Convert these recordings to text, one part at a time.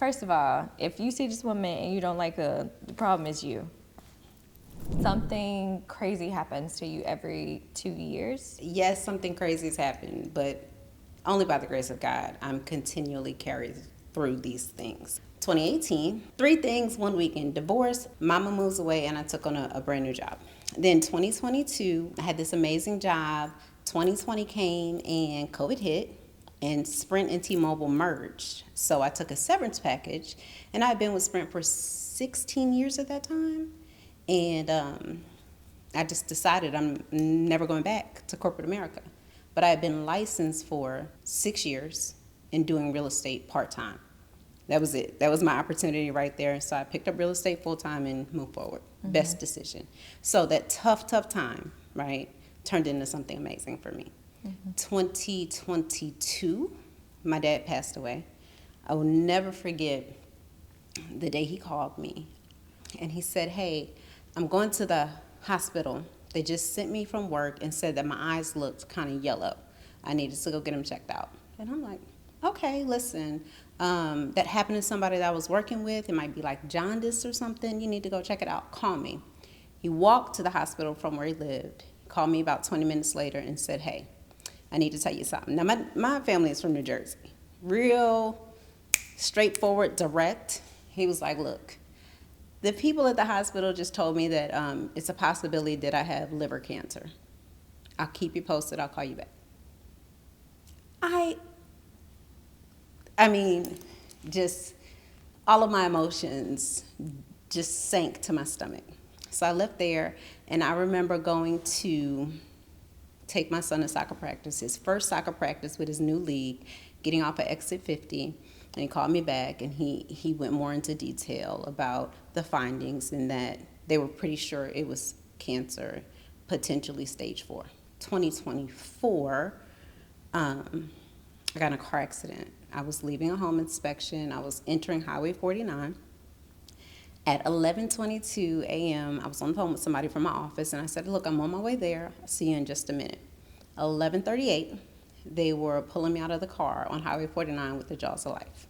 First of all, if you see this woman and you don't like her, the problem is you. Something crazy happens to you every 2 years. Yes, something crazy has happened, but only by the grace of God, I'm continually carried through these things. 2018, three things one weekend: divorce, mama moves away, and I took on a brand new job. Then 2022, I had this amazing job. 2020 came and COVID hit, and Sprint and T-Mobile merged. So I took a severance package, and I'd been with Sprint for 16 years at that time. And I just decided I'm never going back to corporate America. But I had been licensed for 6 years and doing real estate part-time. That was it. That was my opportunity right there. So I picked up real estate full-time and moved forward. Mm-hmm. Best decision. So that tough time, right, turned into something amazing for me. Mm-hmm. 2022, my dad passed away. I will never forget the day he called me. And he said, hey, I'm going to the hospital. They just sent me from work and said that my eyes looked kind of yellow. I needed to go get them checked out. And I'm like, okay, listen, that happened to somebody that I was working with. It might be like jaundice or something. You need to go check it out. Call me. He walked to the hospital from where he lived, called me about 20 minutes later and said, hey, I need to tell you something. Now, my family is from New Jersey. Real straightforward, direct. He was like, look, the people at the hospital just told me that it's a possibility that I have liver cancer. I'll keep you posted. I'll call you back. I mean, just all of my emotions just sank to my stomach. So I left there, and I remember going to take my son to soccer practice, his first soccer practice with his new league, getting off at exit 50. And he called me back, and he went more into detail about the findings and that they were pretty sure it was cancer, potentially stage 4. 2024, I got in a car accident. I was leaving a home inspection. I was entering Highway 49. At 11:22 a.m., I was on the phone with somebody from my office, and I said, look, I'm on my way there. I'll see you in just a minute. 11:38. They were pulling me out of the car on Highway 49 with the jaws of life.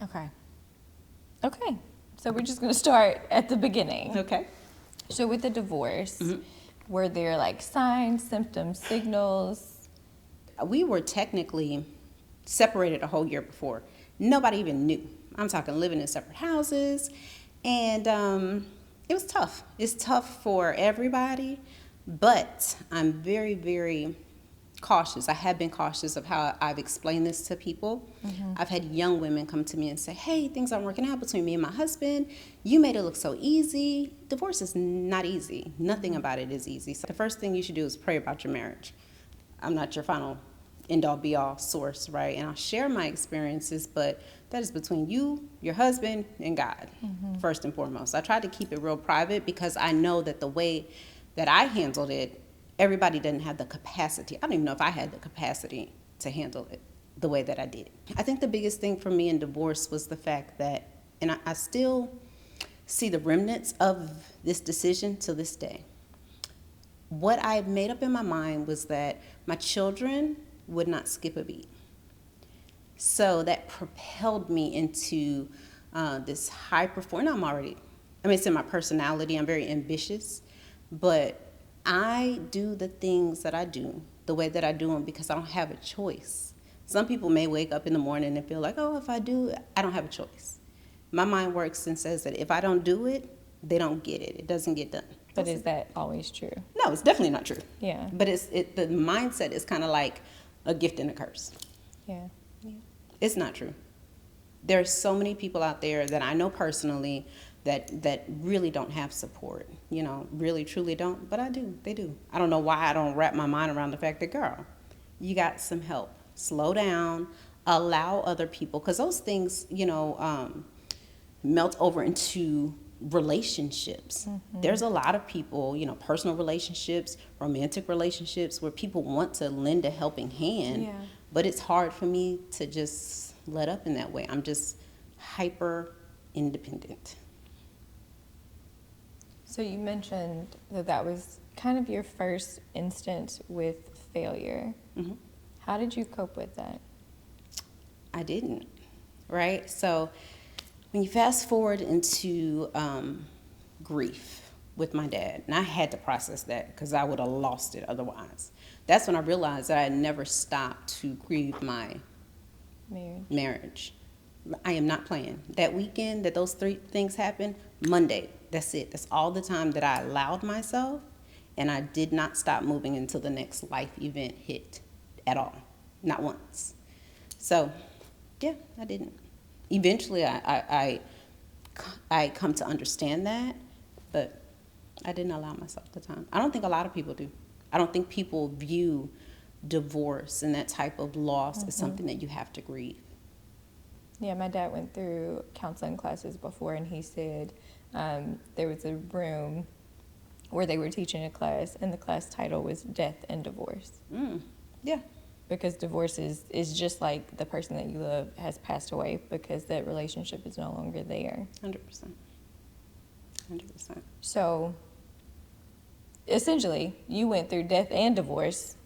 Okay. So we're just going to start at the beginning. Okay. So with the divorce, Mm-hmm. were there like signs, symptoms, signals? We were technically separated a whole year before. Nobody even knew. I'm talking living in separate houses. And it was tough. It's tough for everybody. But I'm very, very cautious. I have been cautious of how I've explained this to people. Mm-hmm. I've had young women come to me and say, hey, things aren't working out between me and my husband. You made it look so easy. Divorce is not easy. Nothing about it is easy. So the first thing you should do is pray about your marriage. I'm not your final end-all, be-all source, right? And I'll share my experiences, but that is between you, your husband, and God, mm-hmm. first and foremost. I tried to keep it real private because I know that the way that I handled it, everybody didn't have the capacity. I don't even know if I had the capacity to handle it the way that I did. I think the biggest thing for me in divorce was the fact that, and I still see the remnants of this decision to this day. What I made up in my mind was that my children would not skip a beat. So that propelled me into this high performer. It's in my personality. I'm very ambitious, but I do the things that I do the way that I do them because I don't have a choice. Some people may wake up in the morning and feel like, oh, if I do, I don't have a choice. My mind works and says that if I don't do it, they don't get it. It doesn't get done. But is that always true? No, it's definitely not true. Yeah. But the mindset is kind of like a gift and a curse. Yeah. It's not true. There are so many people out there that I know personally that really don't have support, really truly don't, but I do. They do. I don't know why I don't wrap my mind around the fact that, girl, you got some help. Slow down, allow other people, because those things, melt over into relationships. Mm-hmm. There's a lot of people, personal relationships, romantic relationships where people want to lend a helping hand, but it's hard for me to just let up in that way. I'm just hyper independent. So you mentioned that was kind of your first instance with failure. Mm-hmm. How did you cope with that? I didn't. right? So when you fast forward into grief with my dad, and I had to process that because I would have lost it otherwise. That's when I realized that I had never stopped to grieve my marriage. I am not playing. That weekend that those three things happened, Monday, that's it. That's all the time that I allowed myself, and I did not stop moving until the next life event hit at all. Not once. So, yeah, I didn't. Eventually, I come to understand that, but I didn't allow myself the time. I don't think a lot of people do. I don't think people view divorce and that type of loss as something that you have to grieve. Yeah, my dad went through counseling classes before, and he said there was a room where they were teaching a class, and the class title was Death and Divorce. Yeah. Because divorce is just like the person that you love has passed away because that relationship is no longer there. 100%. 100%. So, essentially, you went through death and divorce.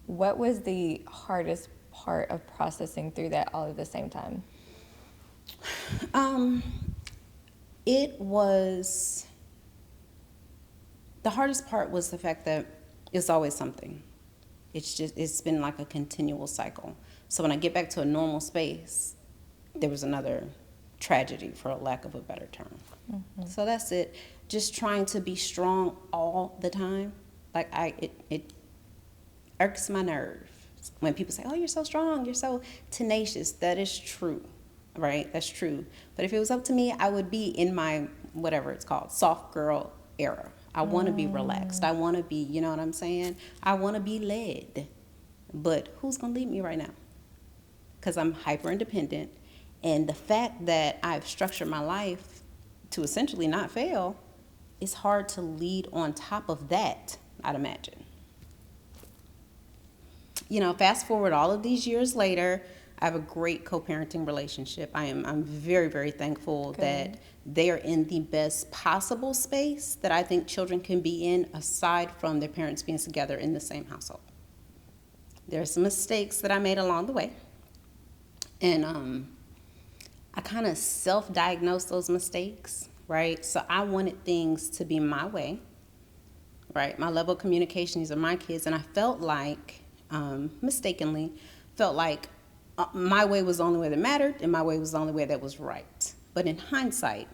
What was the hardest part of processing through that all at the same time? It was, the hardest part was the fact that it's always something. It's been like a continual cycle. So when I get back to a normal space, there was another tragedy, for a lack of a better term. So that's it. Just trying to be strong all the time. Like it irks my nerve when people say, "Oh, you're so strong, you're so tenacious." That is true, right? That's true. But if it was up to me, I would be in my, whatever it's called, soft girl era. I want to be relaxed. I want to be, you know what I'm saying? I want to be led. But who's going to lead me right now? Because I'm hyper independent. And the fact that I've structured my life to essentially not fail, it's hard to lead on top of that, I'd imagine. You know, fast forward all of these years later, I have a great co-parenting relationship. I'm very, very thankful that they are in the best possible space that I think children can be in, aside from their parents being together in the same household. There are some mistakes that I made along the way, and I kind of self-diagnosed those mistakes, right? So I wanted things to be my way, right? My level of communication, these are my kids, and I felt like, mistakenly, felt like my way was the only way that mattered, and my way was the only way that was right. But in hindsight,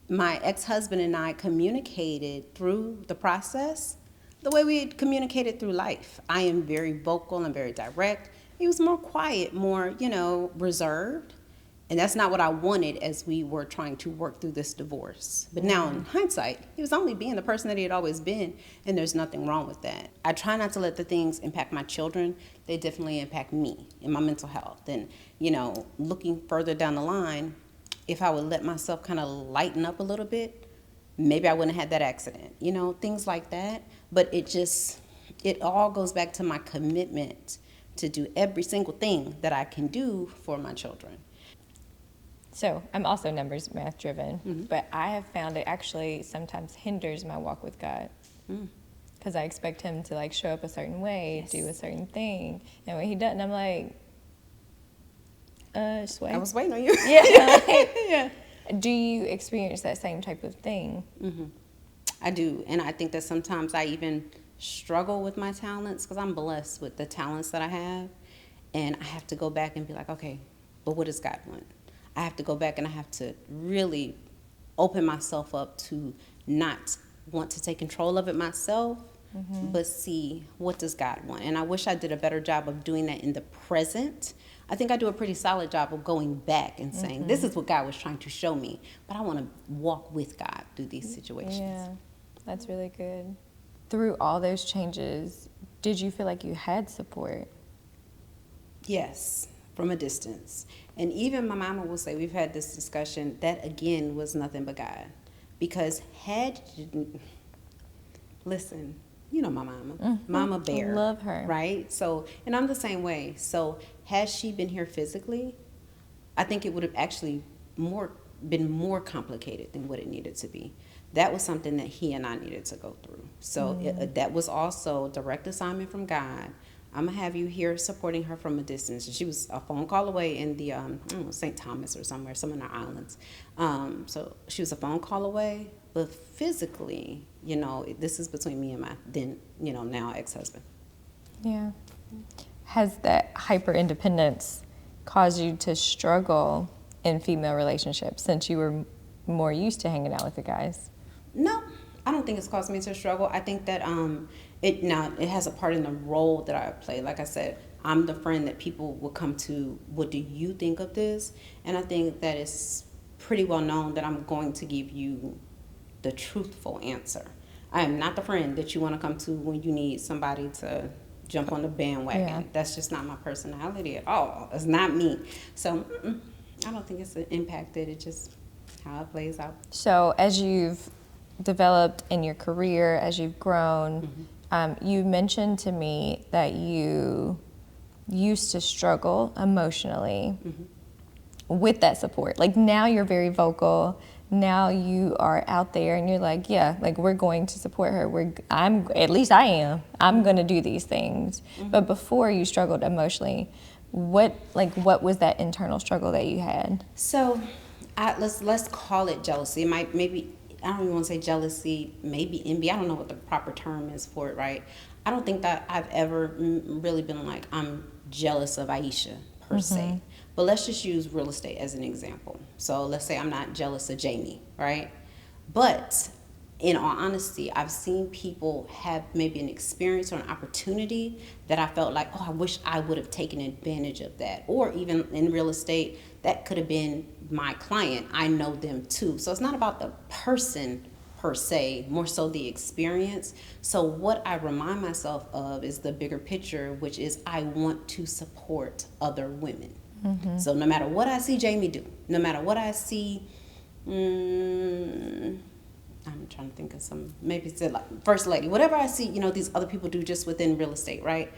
my ex-husband and I communicated through the process the way we had communicated through life. I am very vocal and very direct. He was more quiet, more, reserved. And that's not what I wanted as we were trying to work through this divorce. But now in hindsight, he was only being the person that he had always been, and there's nothing wrong with that. I try not to let the things impact my children. They definitely impact me and my mental health. And, looking further down the line, if I would let myself kind of lighten up a little bit, maybe I wouldn't have had that accident, things like that. But it all goes back to my commitment to do every single thing that I can do for my children. So I'm also numbers math driven, but I have found it actually sometimes hinders my walk with God because I expect him to show up a certain way, do a cerern thing, and when he doesn't, I'm like, just wait. I was waiting on you. Yeah. Yeah. Do you experience that same type of thing? I do, and I think that sometimes I even struggle with my talents because I'm blessed with the talents that I have, and I have to go back and be like, okay, but what does God want? I have to go back and I have to really open myself up to not want to take control of it myself, but see what does God want. And I wish I did a better job of doing that in the present. I think I do a pretty solid job of going back and saying, this is what God was trying to show me, but I want to walk with God through these situations. Yeah, that's really good. Through all those changes, did you feel like you had support? Yes, from a distance. And even my mama will say, we've had this discussion, that again was nothing but God. Because listen, my mama, Mama Bear. I love her. Right? So, and I'm the same way. So, had she been here physically, I think it would have actually been more complicated than what it needed to be. That was something that he and I needed to go through. So, that was also a direct assignment from God. I'm going to have you here supporting her from a distance. And she was a phone call away in the St. Thomas or somewhere, some in our islands. So she was a phone call away, but physically, this is between me and my then, now ex-husband. Yeah. Has that hyper independence caused you to struggle in female relationships since you were more used to hanging out with the guys? No, I don't think it's caused me to struggle. I think that it has a part in the role that I play. Like I said, I'm the friend that people will come to. What do you think of this? And I think that it's pretty well known that I'm going to give you the truthful answer. I am not the friend that you want to come to when you need somebody to jump on the bandwagon. Yeah. That's just not my personality at all. It's not me. So I don't think it's impacted. It's just how it plays out. So as you've developed in your career, as you've grown, you mentioned to me that you used to struggle emotionally with that support. Like now you're very vocal. Now you are out there and you're like, yeah, like we're going to support her. At least I am. I'm going to do these things. But before you struggled emotionally, what was that internal struggle that you had? So let's call it jealousy. It maybe I don't even want to say jealousy, maybe envy. I don't know what the proper term is for it, right? I don't think that I've ever really been like, I'm jealous of Ieshia per se. But let's just use real estate as an example. So let's say I'm not jealous of Jamie, right? But in all honesty, I've seen people have maybe an experience or an opportunity that I felt like, oh, I wish I would have taken advantage of that. Or even in real estate, that could have been my client. I know them too. So it's not about the person per se, more so the experience. So what I remind myself of is the bigger picture, which is I want to support other women. So no matter what I see Jamie do, no matter what I see, I'm trying to think of some, maybe it's like first lady, whatever I see, these other people do just within real estate, right?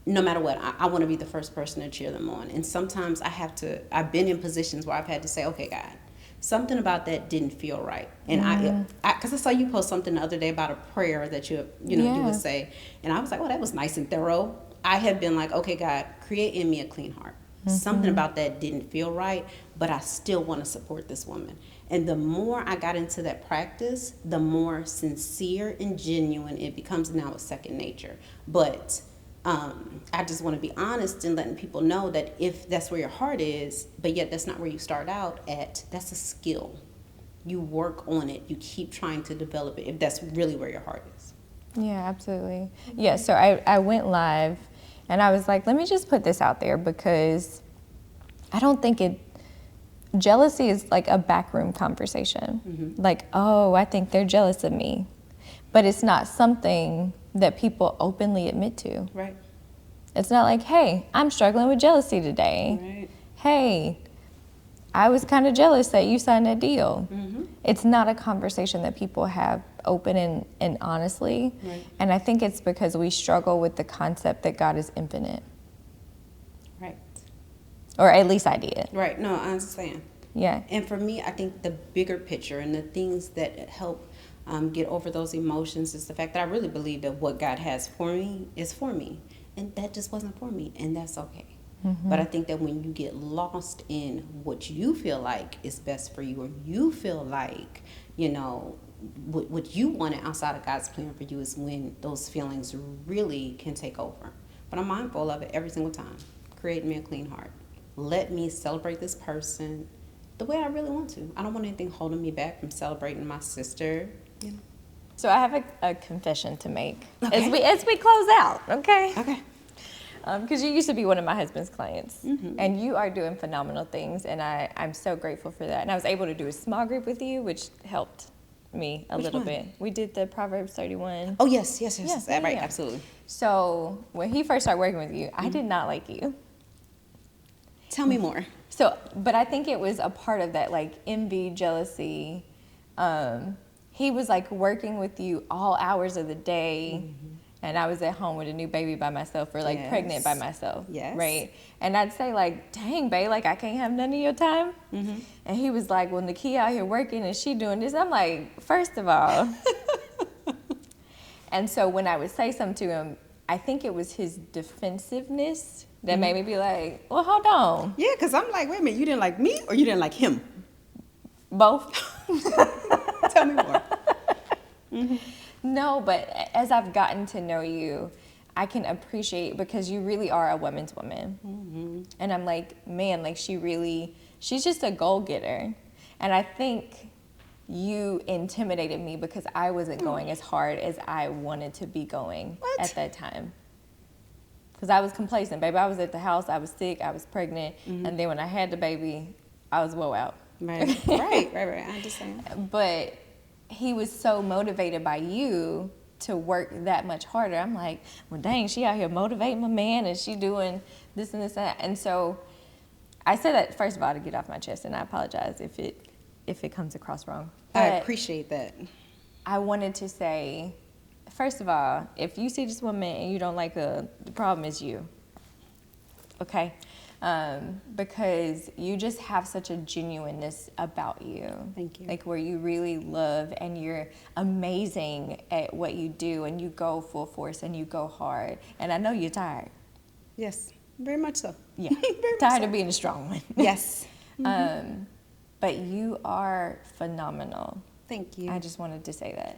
No matter what, I want to be the first person to cheer them on. And sometimes I've been in positions where I've had to say, okay, God, something about that didn't feel right. And because I saw you post something the other day about a prayer that you would say. And I was like, oh, that was nice and thorough. I have been like, okay, God, create in me a clean heart. Something about that didn't feel right, but I still want to support this woman. And the more I got into that practice, the more sincere and genuine it becomes now a second nature. But I just want to be honest in letting people know that if that's where your heart is, but yet that's not where you start out at, that's a skill. You work on it. You keep trying to develop it if that's really where your heart is. Yeah, absolutely. Yeah, so I went live and I was like, let me just put this out there because I don't think jealousy is like a backroom conversation. Like, oh, I think they're jealous of me. But it's not something that people openly admit to. Right. It's not like, hey, I'm struggling with jealousy today. Right. Hey, I was kind of jealous that you signed that deal. It's not a conversation that people have open and honestly. Right. And I think it's because we struggle with the concept that God is infinite. Right. Or at least I did. Right. No, I understand. Yeah. And for me, I think the bigger picture and the things that help get over those emotions is the fact that I really believe that what God has for me is for me. And that just wasn't for me. And that's okay. But I think that when you get lost in what you feel like is best for you, or you feel like, what you wanted outside of God's plan for you, is when those feelings really can take over. But I'm mindful of it every single time. Create me a clean heart. Let me celebrate this person the way I really want to. I don't want anything holding me back from celebrating my sister. So I have a confession to make Okay. as we close out, okay? Okay. Because you used to be one of my husband's clients, and you are doing phenomenal things, and I'm so grateful for that. And I was able to do a small group with you, which helped me a little bit. We did the Proverbs 31. Oh, yes. Yeah, Right, yeah. absolutely. So when he first started working with you, I did not like you. Tell me more. So, but I think it was a part of that, like, envy, jealousy. He was, like, working with you all hours of the day, and I was at home with a new baby by myself, or, like, pregnant by myself. Yes. Right? And I'd say, like, dang, babe, like, I can't have none of your time. And he was like, well, Nakia out here working, and she doing this. I'm like, first of all. And so when I would say something to him, I think it was his defensiveness that made me be like, well, hold on. Yeah, because I'm like, wait a minute, you didn't like me or you didn't like him? Both. Tell me more. No, but as I've gotten to know you, I can appreciate, because you really are a woman's woman. And I'm like, man, like she's just a goal getter. And I think you intimidated me because I wasn't going as hard as I wanted to be going at that time. Because I was complacent, baby. I was at the house, I was sick, I was pregnant, and then when I had the baby, I was woe out. Right. I understand. But he was so motivated by you to work that much harder. I'm like, well, dang, she out here motivating my man, and she doing this and this and that. And so I said that, first of all, to get off my chest, and I apologize if it comes across wrong. I But appreciate that. I wanted to say, first of all, if you see this woman and you don't like her, the problem is you. Okay? Because you just have such a genuineness about you. Thank you. Like where you really love and you're amazing at what you do and you go full force and you go hard. And I know you're tired. Yes, very much so. Yeah. Very much Tired so. of being a strong one. Yes. But you are phenomenal. Thank you. I just wanted to say that.